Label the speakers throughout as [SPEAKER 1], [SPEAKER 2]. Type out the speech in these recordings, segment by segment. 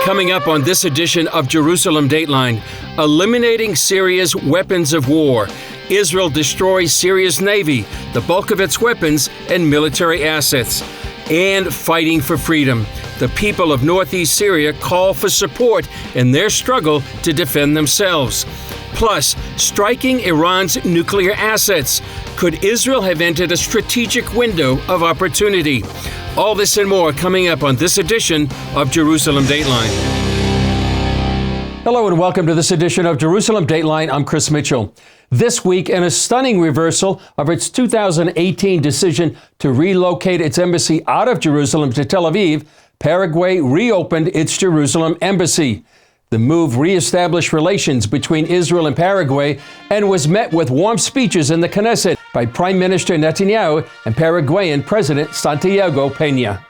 [SPEAKER 1] Coming up on this edition of Jerusalem Dateline, eliminating Syria's weapons of war. Israel destroys Syria's navy, the bulk of its weapons and military assets. And fighting for freedom. The people of northeast Syria call for support in their struggle to defend themselves. Plus, striking Iran's nuclear assets. Could Israel have entered a strategic window of opportunity? All this and more coming up on this edition of Jerusalem Dateline. Hello and welcome to this edition of Jerusalem Dateline. I'm Chris Mitchell. This week, in a stunning reversal of its 2018 decision to relocate its embassy out of Jerusalem to Tel Aviv, Paraguay reopened its Jerusalem embassy. The move reestablished relations between Israel and Paraguay and was met with warm speeches in the Knesset by Prime Minister Netanyahu and Paraguayan President Santiago Peña.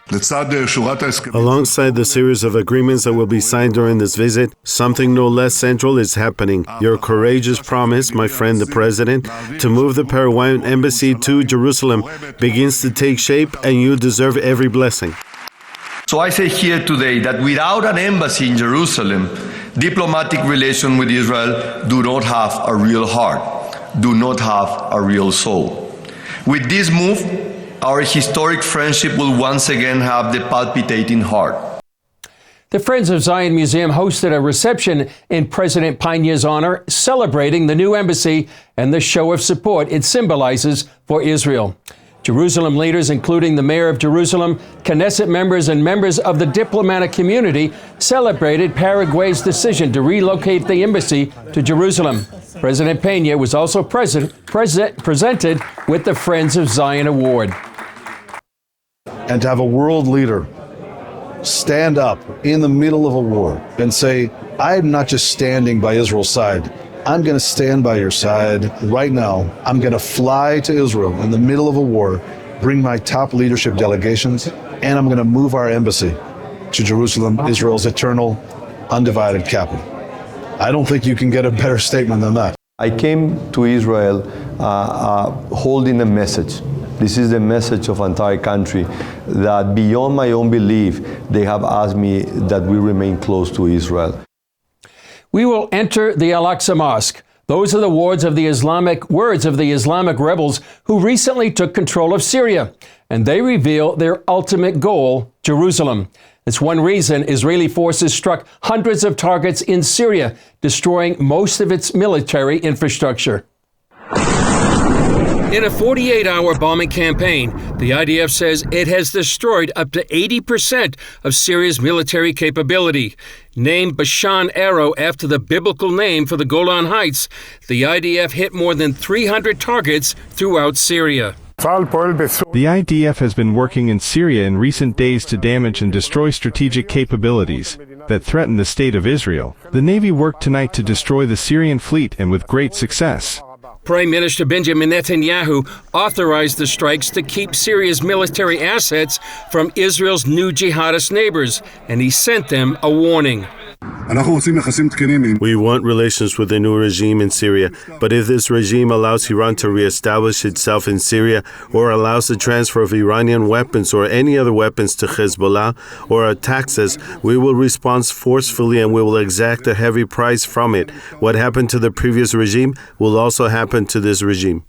[SPEAKER 2] Alongside the series of agreements that will be signed during this visit, something no less central is happening. Your courageous promise, my friend the President, to move the Paraguayan embassy to Jerusalem begins to take shape, and you deserve every blessing.
[SPEAKER 3] So I say here today that without an embassy in Jerusalem, diplomatic relations with Israel do not have a real heart, do not have a real soul. With this move, our historic friendship will once again have the palpitating heart.
[SPEAKER 1] The Friends of Zion Museum hosted a reception in President Peña's honor, celebrating the new embassy and the show of support it symbolizes for Israel. Jerusalem leaders, including the mayor of Jerusalem, Knesset members, and members of the diplomatic community, celebrated Paraguay's decision to relocate the embassy to Jerusalem. President Peña was also presented with the Friends of Zion Award.
[SPEAKER 4] And to have a world leader stand up in the middle of a war and say, I'm not just standing by Israel's side, I'm going to stand by your side right now. I'm going to fly to Israel in the middle of a war, bring my top leadership delegations, and I'm going to move our embassy to Jerusalem, Israel's eternal, undivided capital. I don't think you can get a better statement than that.
[SPEAKER 5] I came to Israel holding a message. This is the message of entire country, that beyond my own belief, they have asked me that we remain close to Israel.
[SPEAKER 1] We will enter the Al-Aqsa Mosque. Those are the words of the Islamic rebels who recently took control of Syria, and they reveal their ultimate goal, Jerusalem. It's one reason Israeli forces struck hundreds of targets in Syria, destroying most of its military infrastructure. In a 48-hour bombing campaign, the IDF says it has destroyed up to 80% of Syria's military capability. Named Bashan Arrow after the biblical name for the Golan Heights, the IDF hit more than 300 targets throughout Syria.
[SPEAKER 6] The IDF has been working in Syria in recent days to damage and destroy strategic capabilities that threaten the state of Israel. The Navy worked tonight to destroy the Syrian fleet, and with great success.
[SPEAKER 1] Prime Minister Benjamin Netanyahu authorized the strikes to keep Syria's military assets from Israel's new jihadist neighbors, and he sent them a warning.
[SPEAKER 2] We want relations with the new regime in Syria, but if this regime allows Iran to reestablish itself in Syria, or allows the transfer of Iranian weapons or any other weapons to Hezbollah, or attacks us, we will respond forcefully and we will exact a heavy price from it. What happened to the previous regime will also happen to this regime.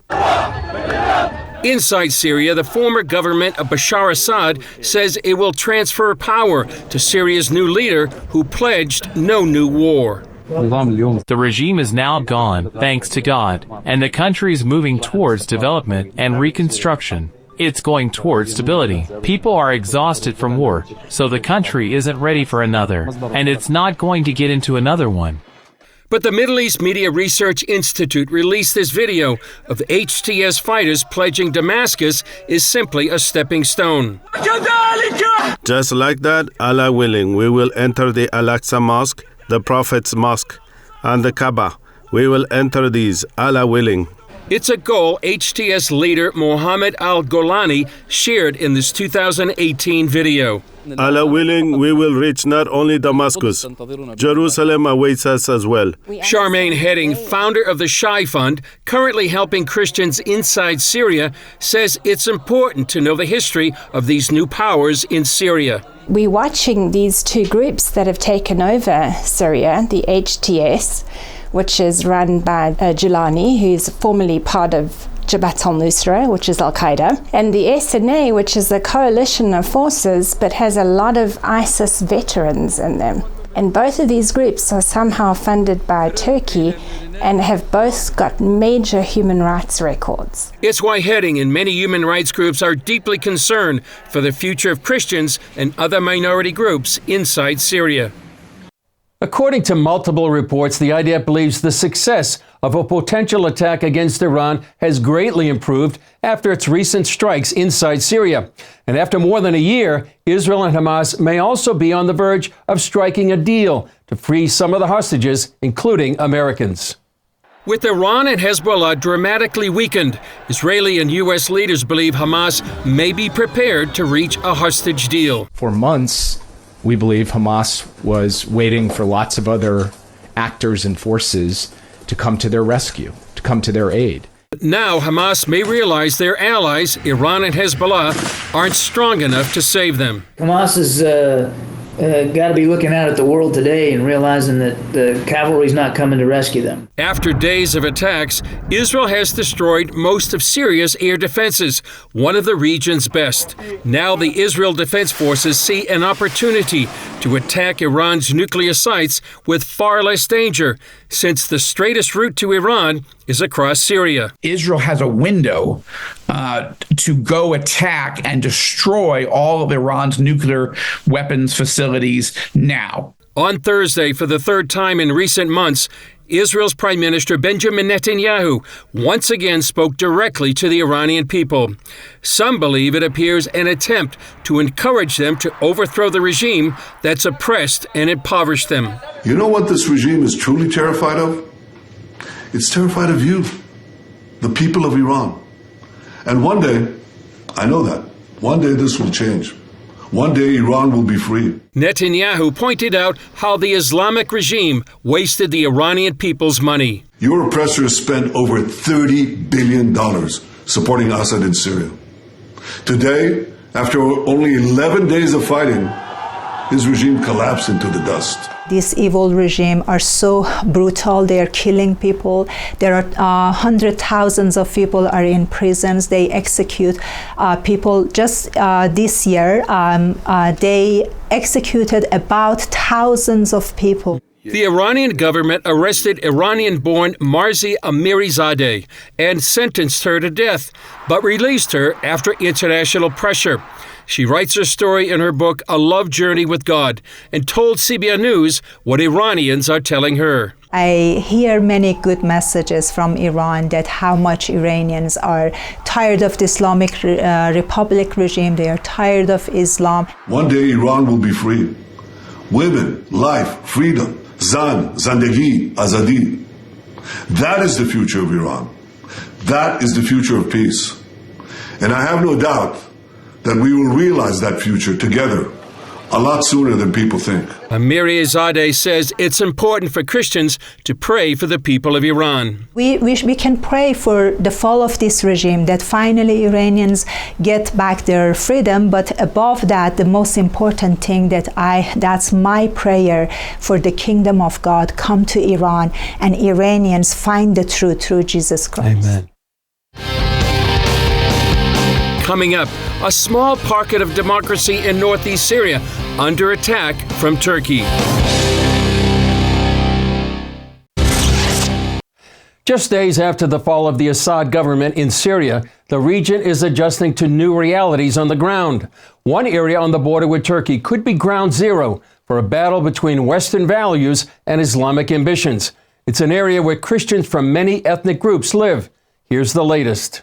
[SPEAKER 1] Inside Syria, the former government of Bashar Assad says it will transfer power to Syria's new leader, who pledged no new war.
[SPEAKER 7] The regime is now gone, thanks to God, and the country is moving towards development and reconstruction. It's going towards stability. People are exhausted from war, so the country isn't ready for another, and it's not going to get into another one.
[SPEAKER 1] But the Middle East Media Research Institute released this video of HTS fighters pledging Damascus is simply a stepping stone.
[SPEAKER 2] Just like that, Allah willing, we will enter the Al-Aqsa Mosque, the Prophet's Mosque, and the Kaaba. We will enter these, Allah willing.
[SPEAKER 1] It's a goal HTS leader Mohammed al-Golani shared in this 2018 video.
[SPEAKER 2] Allah willing, we will reach not only Damascus, Jerusalem awaits us as well.
[SPEAKER 1] Charmaine Hedding, founder of the Shai Fund, currently helping Christians inside Syria, says it's important to know the history of these new powers in Syria.
[SPEAKER 8] We're watching these two groups that have taken over Syria, the HTS, which is run by Gilani, who's formerly part of Jabhat al-Nusra, which is Al-Qaeda, and the SNA, which is a coalition of forces but has a lot of ISIS veterans in them. And both of these groups are somehow funded by Turkey and have both got major human rights records.
[SPEAKER 1] It's why Hedding and many human rights groups are deeply concerned for the future of Christians and other minority groups inside Syria. According to multiple reports, the IDF believes the success of a potential attack against Iran has greatly improved after its recent strikes inside Syria. And after more than a year, Israel and Hamas may also be on the verge of striking a deal to free some of the hostages, including Americans. With Iran and Hezbollah dramatically weakened, Israeli and U.S. leaders believe Hamas may be prepared to reach a hostage deal.
[SPEAKER 9] For months, we believe Hamas was waiting for lots of other actors and forces to come to their rescue, to come to their aid.
[SPEAKER 1] Now Hamas may realize their allies, Iran and Hezbollah, aren't strong enough to save them.
[SPEAKER 10] Hamas has got to be looking out at the world today and realizing that the cavalry's not coming to rescue them.
[SPEAKER 1] After days of attacks, Israel has destroyed most of Syria's air defenses, one of the region's best. Now the Israel Defense Forces see an opportunity to attack Iran's nuclear sites with far less danger, since the straightest route to Iran is across Syria.
[SPEAKER 11] Israel has a window to go attack and destroy all of Iran's nuclear weapons facilities now.
[SPEAKER 1] On Thursday, for the third time in recent months, Israel's Prime Minister Benjamin Netanyahu once again spoke directly to the Iranian people. Some believe it appears an attempt to encourage them to overthrow the regime that's oppressed and impoverished them.
[SPEAKER 12] You know what this regime is truly terrified of? It's terrified of you, the people of Iran. And one day, I know that, one day this will change. One day Iran will be free.
[SPEAKER 1] Netanyahu pointed out how the Islamic regime wasted the Iranian people's money.
[SPEAKER 12] Your oppressors spent over $30 billion supporting Assad in Syria. Today, after only 11 days of fighting, his regime collapsed into the dust.
[SPEAKER 13] This evil regime are so brutal. They are killing people. There are hundreds of thousands of people are in prisons. They execute people. Just this year, they executed about thousands of people.
[SPEAKER 1] The Iranian government arrested Iranian-born Marzi Amirizadeh and sentenced her to death, but released her after international pressure. She writes her story in her book, A Love Journey with God, and told CBN News what Iranians are telling her.
[SPEAKER 13] I hear many good messages from Iran that how much Iranians are tired of the Islamic Republic regime. They are tired of Islam.
[SPEAKER 12] One day Iran will be free. Women, life, freedom, zan, zandagi, azadi. That is the future of Iran. That is the future of peace. And I have no doubt that we will realize that future together a lot sooner than people think.
[SPEAKER 1] Amirizadeh says it's important for Christians to pray for the people of Iran.
[SPEAKER 13] We can pray for the fall of this regime, that finally Iranians get back their freedom, but above that, the most important thing that's my prayer for the kingdom of God come to Iran and Iranians find the truth through Jesus Christ.
[SPEAKER 1] Amen. Coming up, a small pocket of democracy in northeast Syria under attack from Turkey. Just days after the fall of the Assad government in Syria, the region is adjusting to new realities on the ground. One area on the border with Turkey could be ground zero for a battle between Western values and Islamic ambitions. It's an area where Christians from many ethnic groups live. Here's the latest.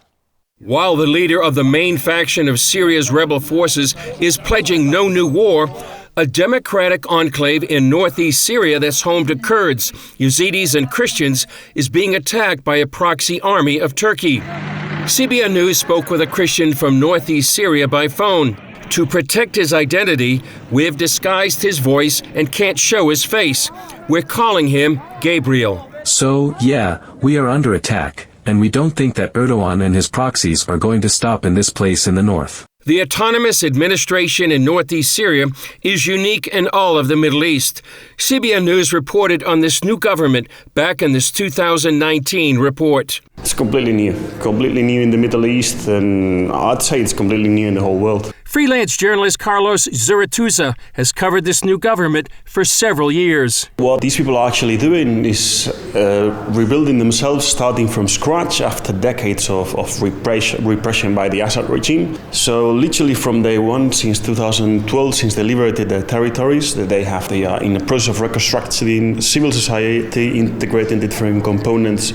[SPEAKER 1] While the leader of the main faction of Syria's rebel forces is pledging no new war, a democratic enclave in northeast Syria that's home to Kurds, Yazidis, and Christians, is being attacked by a proxy army of Turkey. CBN News spoke with a Christian from northeast Syria by phone. To protect his identity, we've disguised his voice and can't show his face. We're calling him Gabriel.
[SPEAKER 14] So, yeah, we are under attack, and we don't think that Erdogan and his proxies are going to stop in this place in the north.
[SPEAKER 1] The autonomous administration in northeast Syria is unique in all of the Middle East. CBN News reported on this new government back in this 2019 report.
[SPEAKER 15] It's completely new in the Middle East, and I'd say it's completely new in the whole world.
[SPEAKER 1] Freelance journalist Carlos Zurituza has covered this new government for several years.
[SPEAKER 15] What these people are actually doing is rebuilding themselves, starting from scratch after decades of repression by the Assad regime. So literally from day one, since 2012, since they liberated their territories, they are in the process of reconstructing civil society, integrating different components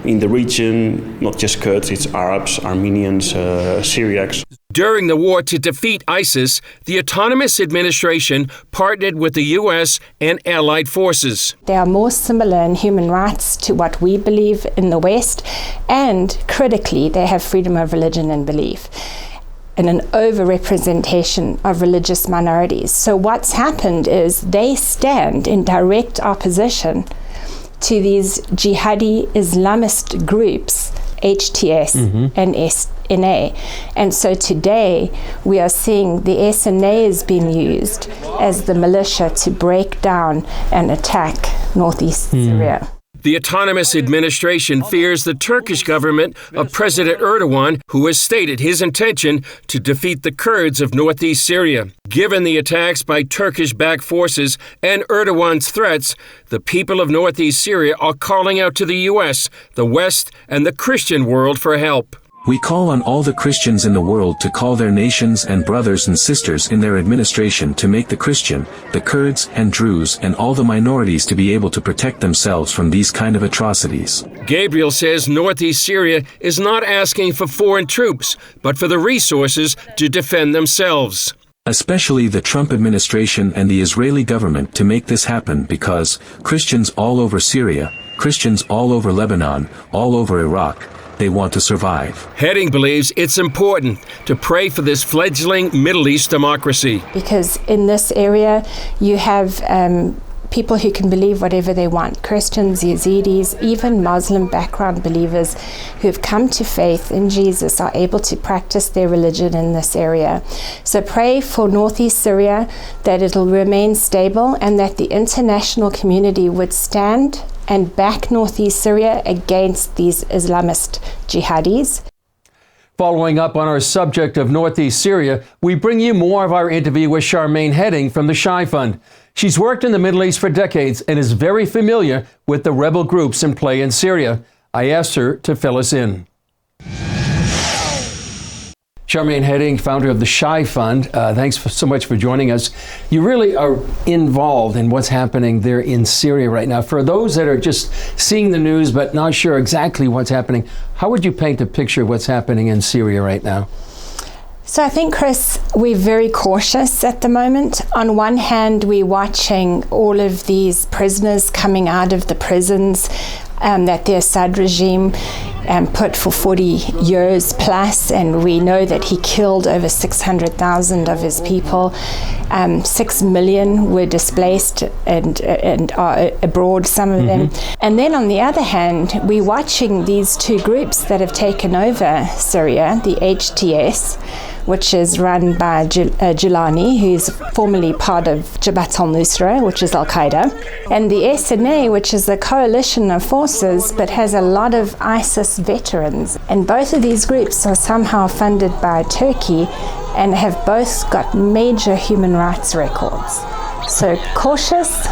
[SPEAKER 15] in the region, not just Kurds, it's Arabs, Armenians, Syriacs.
[SPEAKER 1] During the war to defeat ISIS, the autonomous administration partnered with the U.S. and allied forces.
[SPEAKER 8] They are more similar in human rights to what we believe in the West, and critically, they have freedom of religion and belief, and an overrepresentation of religious minorities. So what's happened is they stand in direct opposition to these jihadi Islamist groups, HTS and SNA. And so today we are seeing the SNA is being used as the militia to break down and attack northeast Syria.
[SPEAKER 1] The autonomous administration fears the Turkish government of President Erdogan, who has stated his intention to defeat the Kurds of northeast Syria. Given the attacks by Turkish-backed forces and Erdogan's threats, the people of northeast Syria are calling out to the U.S., the West, and the Christian world for help.
[SPEAKER 14] We call on all the Christians in the world to call their nations and brothers and sisters in their administration to make the Christian, the Kurds and Druze and all the minorities to be able to protect themselves from these kind of atrocities.
[SPEAKER 1] Gabriel says northeast Syria is not asking for foreign troops, but for the resources to defend themselves.
[SPEAKER 14] Especially the Trump administration and the Israeli government to make this happen, because Christians all over Syria, Christians all over Lebanon, all over Iraq, they want to survive.
[SPEAKER 1] Hedding believes it's important to pray for this fledgling Middle East democracy.
[SPEAKER 8] Because in this area, you have people who can believe whatever they want. Christians, Yazidis, even Muslim background believers who have come to faith in Jesus are able to practice their religion in this area. So pray for northeast Syria, that it'll remain stable and that the international community would stand and back northeast Syria against these Islamist jihadis.
[SPEAKER 1] Following up on our subject of northeast Syria, we bring you more of our interview with Charmaine Hedding from the Shai Fund. She's worked in the Middle East for decades and is very familiar with the rebel groups in play in Syria. I asked her to fill us in. Charmaine Hedding, founder of the Shai Fund, thanks so much for joining us. You really are involved in what's happening there in Syria right now. For those that are just seeing the news but not sure exactly what's happening, how would you paint a picture of what's happening in Syria right now?
[SPEAKER 8] So I think, Chris, we're very cautious at the moment. On one hand, we're watching all of these prisoners coming out of the prisons that the Assad regime put for 40 years plus, and we know that he killed over 600,000 of his people. 6 million were displaced and are abroad, some of them. And then on the other hand, we're watching these two groups that have taken over Syria, the HTS, which is run by Gilani, who's formerly part of Jabhat al-Nusra, which is Al-Qaeda, and the SNA, which is a coalition of forces but has a lot of ISIS veterans. And both of these groups are somehow funded by Turkey and have both got major human rights records. So cautious,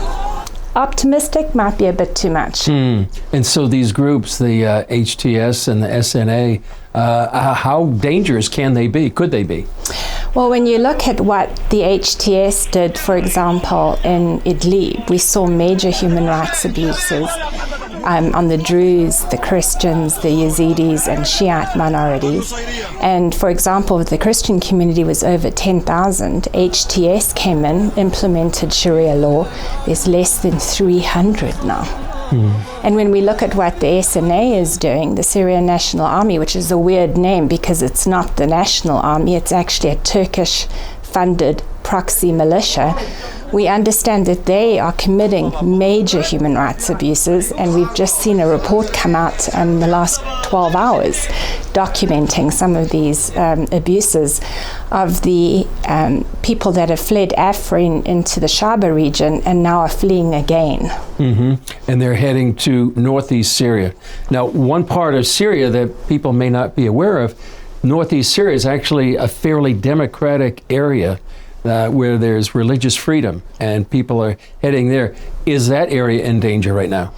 [SPEAKER 8] optimistic might be a bit too much.
[SPEAKER 1] And so these groups, the HTS and the SNA, how dangerous can they be? Could they be?
[SPEAKER 8] Well, when you look at what the HTS did, for example, in Idlib, we saw major human rights abuses. on the Druze, the Christians, the Yazidis, and Shiite minorities. And for example, the Christian community was over 10,000. HTS came in, implemented Sharia law. There's less than 300 now. And when we look at what the SNA is doing, the Syrian National Army, which is a weird name because it's not the national army, it's actually a Turkish-funded proxy militia, we understand that they are committing major human rights abuses, and we've just seen a report come out in the last 12 hours documenting some of these abuses of the people that have fled Afrin into the Shaba region and now are fleeing again.
[SPEAKER 1] And they're heading to northeast Syria. Now, one part of Syria that people may not be aware of, northeast Syria is actually a fairly democratic area where there's religious freedom and people are heading there. Is that area in danger right now?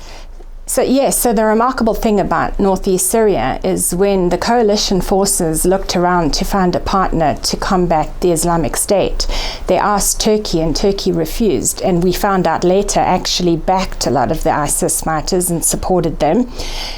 [SPEAKER 8] So yes, so the remarkable thing about northeast Syria is when the coalition forces looked around to find a partner to combat the Islamic State, they asked Turkey and Turkey refused, and we found out later actually backed a lot of the ISIS fighters and supported them.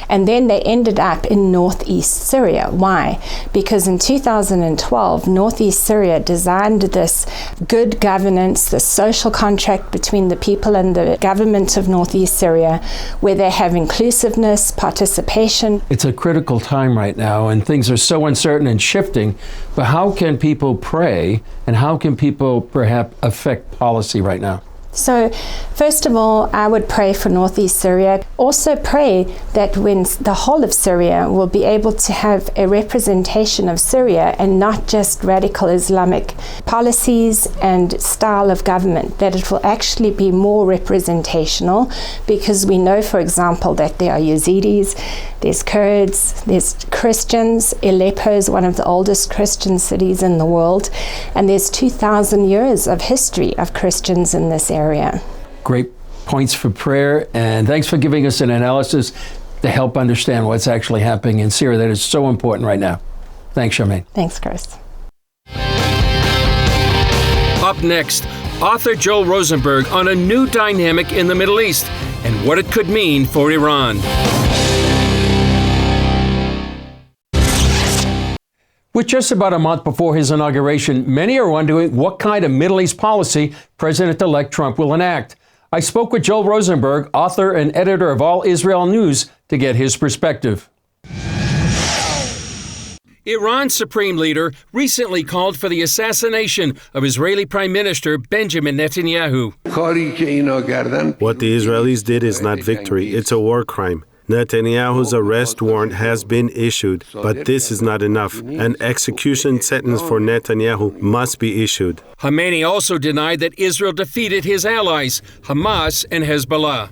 [SPEAKER 8] And then they ended up in northeast Syria. Why? Because in 2012, northeast Syria designed this good governance, the social contract between the people and the government of northeast Syria, where they have inclusiveness, participation.
[SPEAKER 1] It's a critical time right now, and things are so uncertain and shifting, but how can people pray, and how can people perhaps affect policy right now?
[SPEAKER 8] So, first of all, I would pray for northeast Syria. Also pray that when the whole of Syria will be able to have a representation of Syria and not just radical Islamic policies and style of government, that it will actually be more representational, because we know, for example, that there are Yazidis, there's Kurds, there's Christians. Aleppo is one of the oldest Christian cities in the world, and there's 2,000 years of history of Christians in this area.
[SPEAKER 1] Great points for prayer, and thanks for giving us an analysis to help understand what's actually happening in Syria that is so important right now. Thanks, Charmaine.
[SPEAKER 8] Thanks, Chris.
[SPEAKER 1] Up next, author Joel Rosenberg on a new dynamic in the Middle East and what it could mean for Iran. With just about a month before his inauguration, many are wondering what kind of Middle East policy President-elect Trump will enact. I spoke with Joel Rosenberg, author and editor of All Israel News, to get his perspective. Iran's supreme leader recently called for the assassination of Israeli Prime Minister Benjamin Netanyahu.
[SPEAKER 2] What the Israelis did is not victory, it's a war crime. Netanyahu's arrest warrant has been issued, but this is not enough. An execution sentence for Netanyahu must be issued.
[SPEAKER 1] Khamenei also denied that Israel defeated his allies, Hamas and Hezbollah.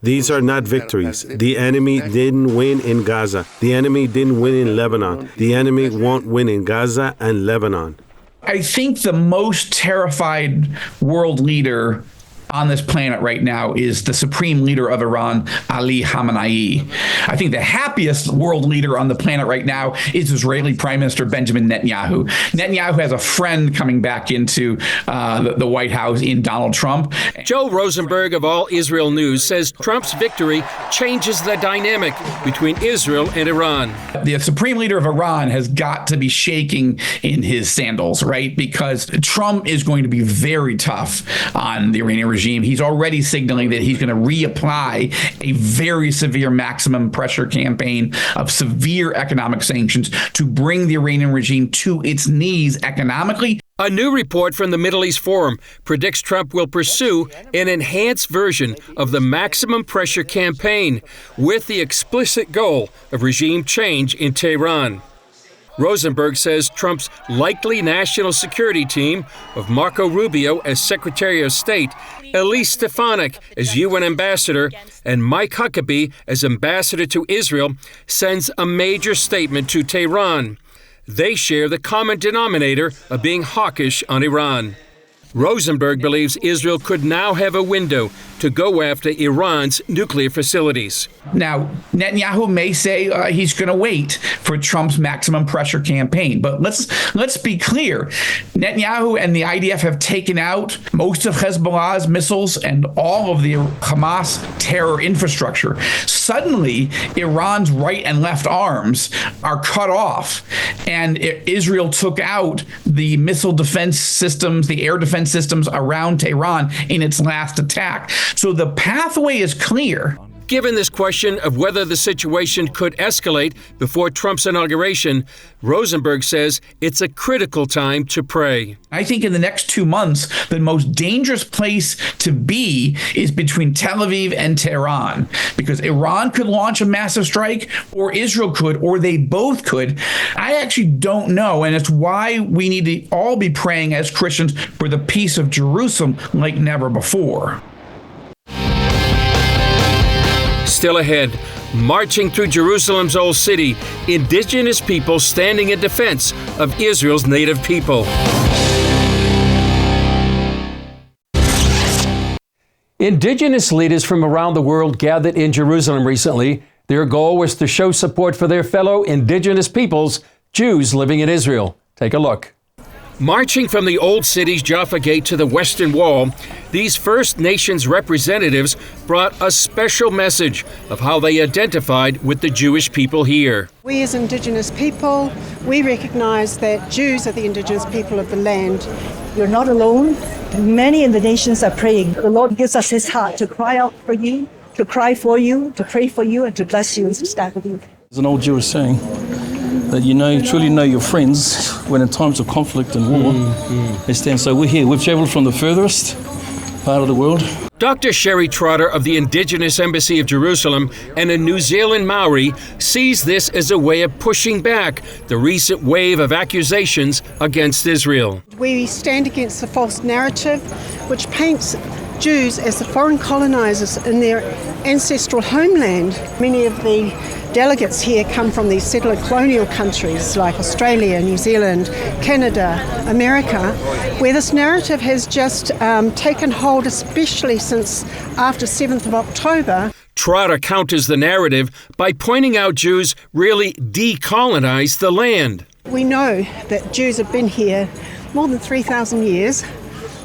[SPEAKER 2] These are not victories. The enemy didn't win in Gaza. The enemy didn't win in Lebanon. The enemy won't win in Gaza and Lebanon.
[SPEAKER 11] I think the most terrified world leader on this planet right now is the supreme leader of Iran, Ali Khamenei. I think the happiest world leader on the planet right now is Israeli Prime Minister Benjamin Netanyahu. Netanyahu has a friend coming back into the White House in Donald Trump.
[SPEAKER 1] Joel Rosenberg of All Israel News says Trump's victory changes the dynamic between Israel and Iran.
[SPEAKER 11] The supreme leader of Iran has got to be shaking in his sandals, right? Because Trump is going to be very tough on the Iranian regime. He's already signaling that he's going to reapply a very severe maximum pressure campaign of severe economic sanctions to bring the Iranian regime to its knees economically.
[SPEAKER 1] A new report from the Middle East Forum predicts Trump will pursue an enhanced version of the maximum pressure campaign with the explicit goal of regime change in Tehran. Rosenberg says Trump's likely national security team of Marco Rubio as Secretary of State, Elise Stefanik as UN ambassador, and Mike Huckabee as ambassador to Israel sends a major statement to Tehran. They share the common denominator of being hawkish on Iran. Rosenberg believes Israel could now have a window to go after Iran's nuclear facilities.
[SPEAKER 11] Now, Netanyahu may say he's going to wait for Trump's maximum pressure campaign, but let's be clear. Netanyahu and the IDF have taken out most of Hezbollah's missiles and all of the Hamas terror infrastructure. Suddenly, Iran's right and left arms are cut off, and Israel took out the missile defense systems, the air defense systems around Tehran in its last attack. So the pathway is clear.
[SPEAKER 1] Given this question of whether the situation could escalate before Trump's inauguration, Rosenberg says it's a critical time to pray.
[SPEAKER 11] I think in the next 2 months, the most dangerous place to be is between Tel Aviv and Tehran, because Iran could launch a massive strike, or Israel could, or they both could. I actually don't know, and it's why we need to all be praying as Christians for the peace of Jerusalem like never before.
[SPEAKER 1] Still ahead, marching through Jerusalem's old city, indigenous people standing in defense of Israel's native people. Indigenous leaders from around the world gathered in Jerusalem recently. Their goal was to show support for their fellow indigenous peoples, Jews living in Israel. Take a look. Marching from the old city's Jaffa Gate to the Western Wall, these First Nations representatives brought a special message of how they identified with the Jewish people here.
[SPEAKER 16] We as Indigenous people, we recognize that Jews are the Indigenous people of the land.
[SPEAKER 17] You're not alone. Many in the nations are praying. The Lord gives us his heart to cry out for you, to cry for you, to pray for you, and to bless you and to stand with you.
[SPEAKER 18] There's an old Jewish saying that you truly know your friends when in times of conflict and war, they stand. So we're here. We've traveled from the furthest part of the world.
[SPEAKER 1] Dr. Sherry Trotter of the Indigenous Embassy of Jerusalem and a New Zealand Maori sees this as a way of pushing back the recent wave of accusations against Israel.
[SPEAKER 16] We stand against the false narrative which paints Jews as the foreign colonizers in their ancestral homeland. Many of the delegates here come from these settler colonial countries like Australia, New Zealand, Canada, America, where this narrative has just taken hold, especially since after 7th of October.
[SPEAKER 1] Trotter counters the narrative by pointing out Jews really decolonized the land.
[SPEAKER 16] We know that Jews have been here more than 3,000 years.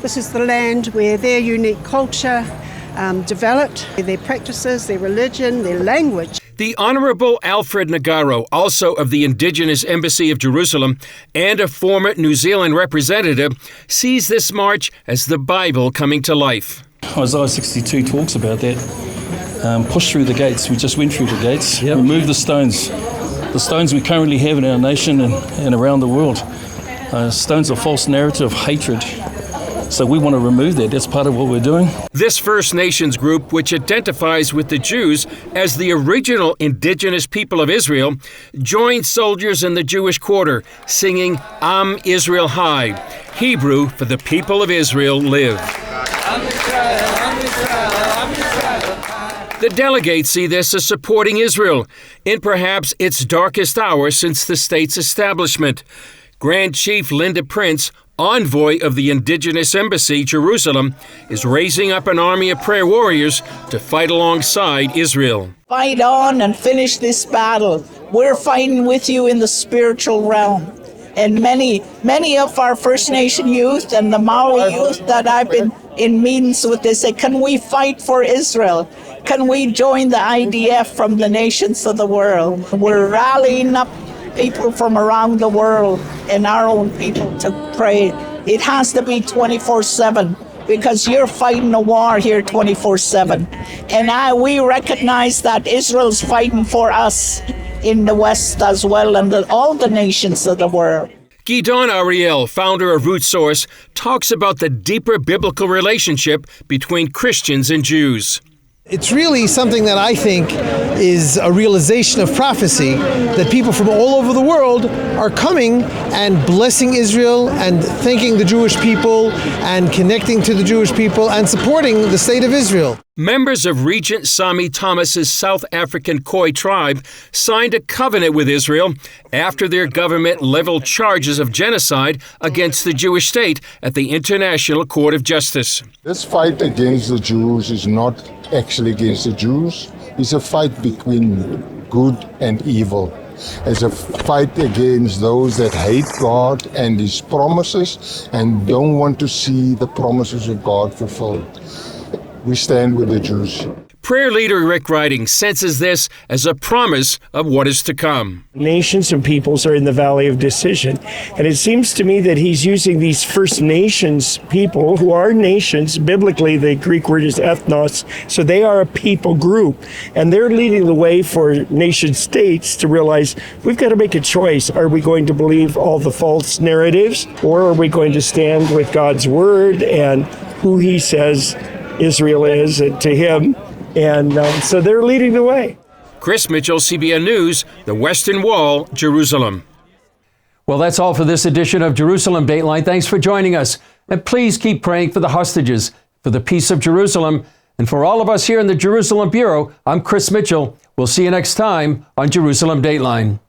[SPEAKER 16] This is the land where their unique culture developed, their practices, their religion, their language.
[SPEAKER 1] The Honorable Alfred Nagaro, also of the Indigenous Embassy of Jerusalem and a former New Zealand representative, sees this march as the Bible coming to life.
[SPEAKER 18] Isaiah 62 talks about that. Push through the gates. We just went through the gates. Yep. Remove the stones. The stones we currently have in our nation and around the world. Stones of false narrative, of hatred. So we want to remove that. That's part of what we're doing. This First Nations group, which identifies with the Jews as the original indigenous people of Israel, joined soldiers in the Jewish quarter singing Am Israel High, Hebrew for the people of Israel live. The delegates see this as supporting Israel in perhaps its darkest hour since the state's establishment. Grand Chief Linda Prince, envoy of the Indigenous Embassy, Jerusalem, is raising up an army of prayer warriors to fight alongside Israel.
[SPEAKER 19] Fight on and finish this battle. We're fighting with you in the spiritual realm. And many of our First Nation youth and the Maori youth that I've been in meetings with, they say, can we fight for Israel? Can we join the IDF from the nations of the world? We're rallying up people from around the world and our own people to pray. It has to be 24/7 because you're fighting a war here 24/7. And we recognize that Israel's fighting for us in the West as well and all the nations of the world.
[SPEAKER 1] Gidon Ariel, founder of Root Source, talks about the deeper biblical relationship between Christians and Jews.
[SPEAKER 20] It's really something that I think is a realization of prophecy, that people from all over the world are coming and blessing Israel and thanking the Jewish people and connecting to the Jewish people and supporting the state of Israel.
[SPEAKER 1] Members of Regent Sami Thomas's South African Khoi tribe signed a covenant with Israel after their government leveled charges of genocide against the Jewish state at the International Court of Justice.
[SPEAKER 21] This fight against the Jews is not actually against the Jews. It's a fight between good and evil. It's a fight against those that hate God and His promises and don't want to see the promises of God fulfilled. We stand with the Jews.
[SPEAKER 1] Prayer leader Rick Riding senses this as a promise of what is to come.
[SPEAKER 22] Nations and peoples are in the valley of decision. And it seems to me that he's using these First Nations people who are nations. Biblically, the Greek word is ethnos. So they are a people group. And they're leading the way for nation states to realize we've got to make a choice. Are we going to believe all the false narratives? Or are we going to stand with God's word and who He says Israel is to Him? And so they're leading the way.
[SPEAKER 1] Chris Mitchell, CBN News, the Western Wall, Jerusalem.
[SPEAKER 23] Well, that's all for this edition of Jerusalem Dateline. Thanks for joining us. And please keep praying for the hostages, for the peace of Jerusalem, and for all of us here in the Jerusalem Bureau. I'm Chris Mitchell. We'll see you next time on Jerusalem Dateline.